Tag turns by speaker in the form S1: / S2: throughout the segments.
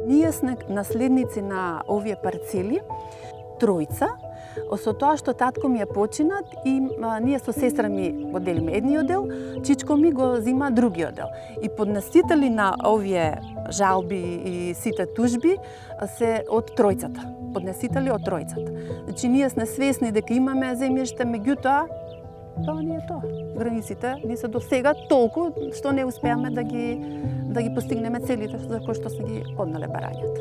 S1: Ние сме наследници на овие парцели, тројца, со тоа што татко ми е починат и ние со сестра ми го делиме едниот дел, чичко ми го зима другиот дел. И поднесители на овие жалби и сите тужби се од тројцата. Поднесители од тројцата. Значи ние сме свесни дека имаме земјиште, меѓутоа тоа не е тоа. Границите ни се до сега толку што не успеаме да ги постигнеме целите за кои што сме ги однале барањата.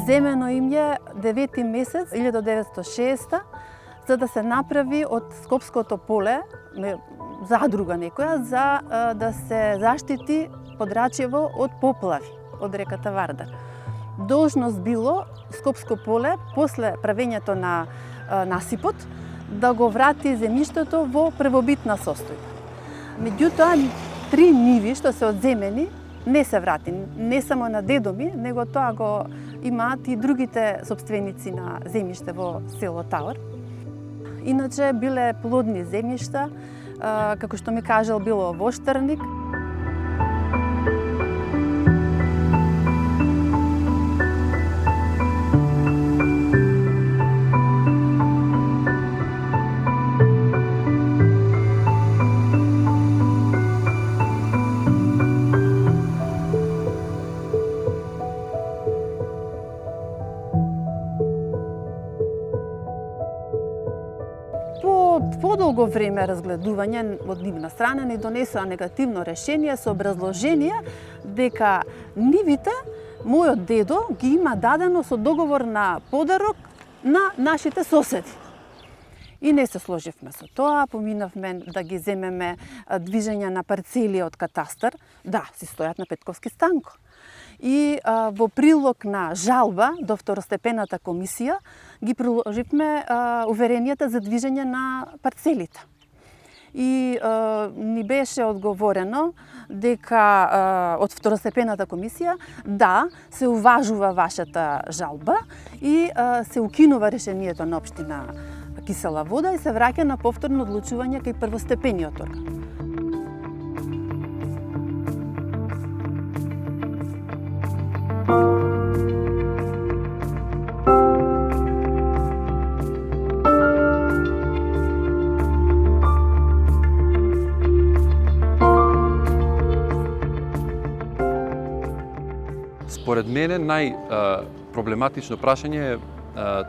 S1: Земено им е 9 месец 1906 за да се направи од Скопското поле задруга некоја за да се заштити Подрачево од поплави од реката Вардар. Должност било Скопско поле после правењето на насипот да го врати земјиштето во првобитна состојба. Меѓутоа, 3 ниви што се одземени не се врати, не само на дедо ми, него тоа го имаат и другите сопственици на земјиште во село Таур. Иначе биле плодни земјишта, како што ми кажал, било воштарник. Подолго време разгледување од нивна страна ни донесоа негативно решение со образложение дека нивите мојот дедо ги има дадено со договор на подарок на нашите соседи. И не се сложивме со тоа, поминавме да ги земеме движење на парцели од катастар, да, си стојат на Петковски станко. И во прилог на жалба до второстепената комисија ги приложивме уверенијата за движење на парцелите. И ни беше одговорено дека од второстепената комисија да, се уважува вашата жалба и се укинува решението на општина Кисела Вода и се враќа на повторно одлучување кај првостепениот орган.
S2: Според мене најпроблематично прашање е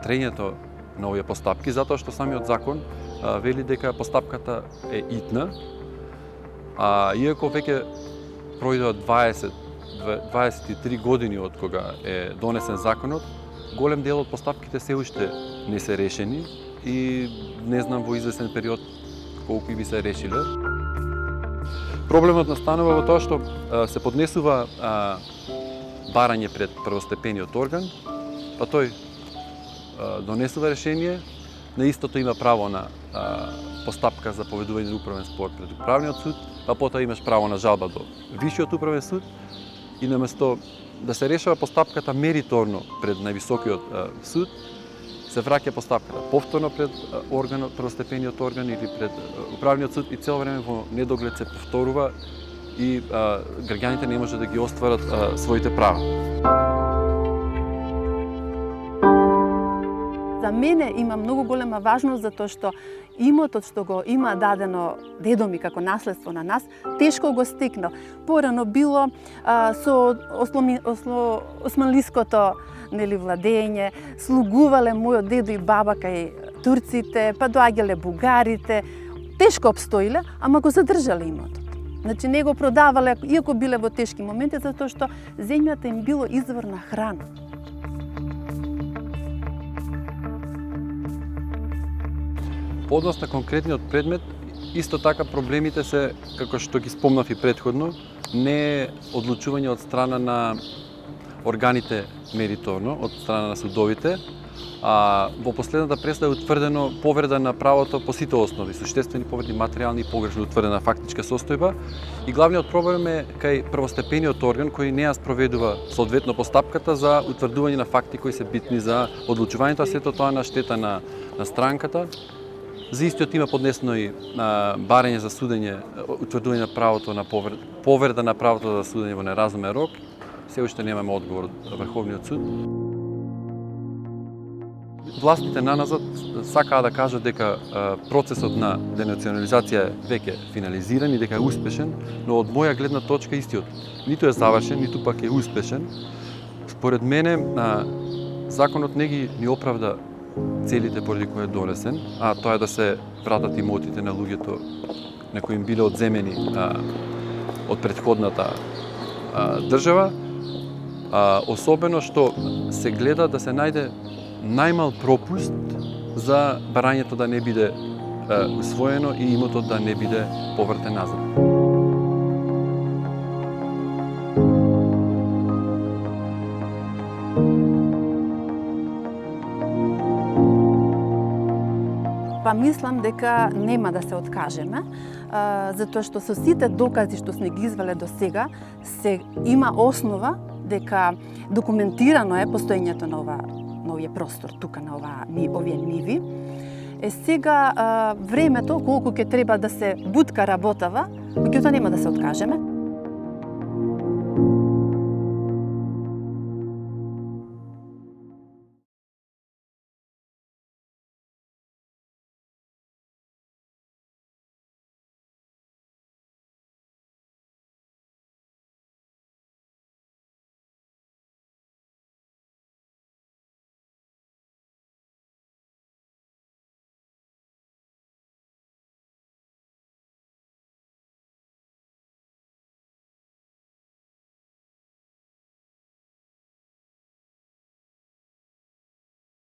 S2: траењето на овие постапки, затоа што самиот закон вели дека постапката е итна, иако веќе пројдоа 23 години од кога е донесен законот, голем дел од постапките се уште не се решени и не знам во известен период колку би се решиле. Проблемот настанува во тоа што се поднесува барање пред првостепениот орган, па тој донесува решение, на истото има право на постапка за поведување на управен спор пред управниот суд, па потоа имаш право на жалба до Висшиот управен суд и наместо да се решава постапката мериторно пред највисокиот суд, се враќа постапката повторно пред органот, првостепениот орган или пред управниот суд и цело време во недоглед се повторува и граѓаните не може да ги остварат своите права.
S1: За мене има многу голема важност затоа што имотот што го има дадено дедо ми како наследство на нас, тешко го стекнал. Порано било со османлиското владење, слугувале мојот дедо и баба кај турците, па доаѓале бугарите, тешко обстоиле, ама го задржале имотот. Значи не го продавале, иако биле во тешки моменти, затоа што земјата им било извор на храна.
S2: По однос на конкретниот предмет, исто така проблемите се, како што ги спомнав и претходно, не е одлучување од страна на органите мериторно, од страна на судовите, во последната пресуда е утврдено повреда на правото по сите основи, суштествени повреди, материјални и погрешно утврдена фактичка состојба. И главниот проблем е кај првостепениот орган кој не ја спроведува соодветно постапката за утврдување на факти кои се битни за одлучувањето, а сето тоа на штета на странката За истиот има поднесено и барање за судење, утврдување на правото на повреда на правото за судење во неразумен рок. Се уште немаме одговор од Врховниот суд. Властите наназад сакаа да кажат дека процесот на денационализација е веќе финализиран и дека е успешен, но од моја гледна точка истиот ниту е завршен, ниту пак е успешен. Според мене законот ни оправда целите поради кои е донесен, а тоа е да се вратат имотите на луѓето на кои им биле одземени од претходната држава, особено што се гледа да се најде најмал пропуст за барањето да не биде усвоено и имотот да не биде повртен назад.
S1: Па мислам дека нема да се откажеме, затоа што со сите докази што сме ги извале до сега, има основа дека документирано е постоењето на овој простор тука на овие ниви. Сега времето колку ќе треба да се бутка работава, меѓутоа нема да се откажеме.